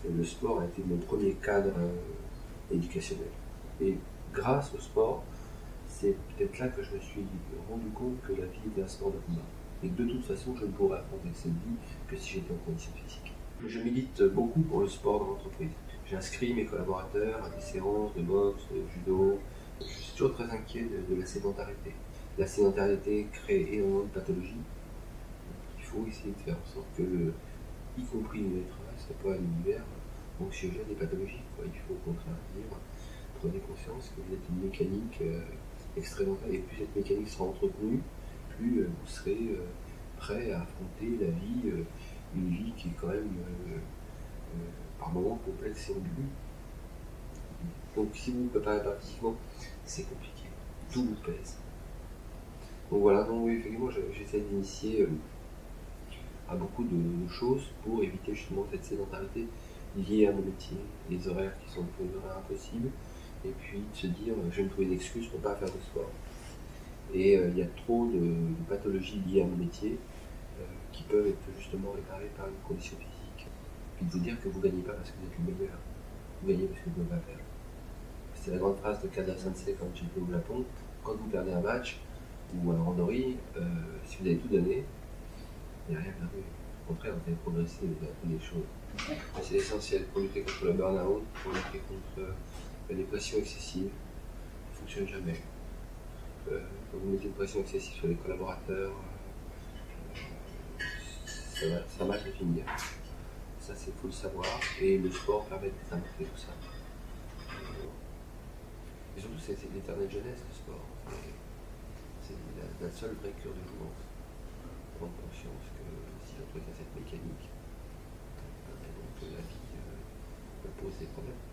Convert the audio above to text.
le sport a été mon premier cadre éducationnel. Et grâce au sport, c'est peut-être là que je me suis rendu compte que la vie était un sport de combat. Et que de toute façon, je ne pourrais affronter cette vie que si j'étais en condition physique. Je milite beaucoup pour le sport dans l'entreprise. J'inscris mes collaborateurs à des séances de boxe, de judo. Je suis toujours très inquiet de la sédentarité. La sédentarité crée énormément de pathologies. Il faut essayer de faire en sorte que, y compris l'être humain, ne soit pas un univers anxiogène et pathologique. Il faut au contraire dire, prenez conscience que vous êtes une mécanique extrêmement. Et plus cette mécanique sera entretenue, plus vous serez prêt à affronter la vie, une vie qui est quand même par moments complexe et ambiguë. Donc si vous ne préparez pas physiquement, c'est compliqué. Tout vous pèse. Donc voilà, donc oui, effectivement, j'essaie d'initier à beaucoup de choses pour éviter justement cette sédentarité liée à mon métier, les horaires qui sont des horaires impossibles, et puis de se dire je vais me trouver une excuse pour ne pas faire de sport. Et il y a trop de pathologies liées à mon métier qui peuvent être justement réparées par une condition physique. Puis de vous dire que vous ne gagnez pas parce que vous êtes le meilleur, vous gagnez parce que vous ne pouvez pas faire. C'est la grande phrase de Kada Sensei quand j'étais au Japon. Quand vous perdez un match ou un randori, si vous avez tout donné, il n'y a rien perdu. Au contraire, vous avez progressé, vous avez appris des choses. C'est essentiel pour lutter contre le burn-out, pour lutter contre les pressions excessives. Ça ne fonctionne jamais. Quand vous mettez une pression excessive sur les collaborateurs, ça va mal finir. Ça, c'est faut le savoir. Et le sport permet de désamorcer tout ça. Et surtout, c'est l'éternelle jeunesse, le sport. C'est la seule vraie cure de jouvence. Prendre conscience que si l'entreprise a cette mécanique, donc la vie me pose des problèmes.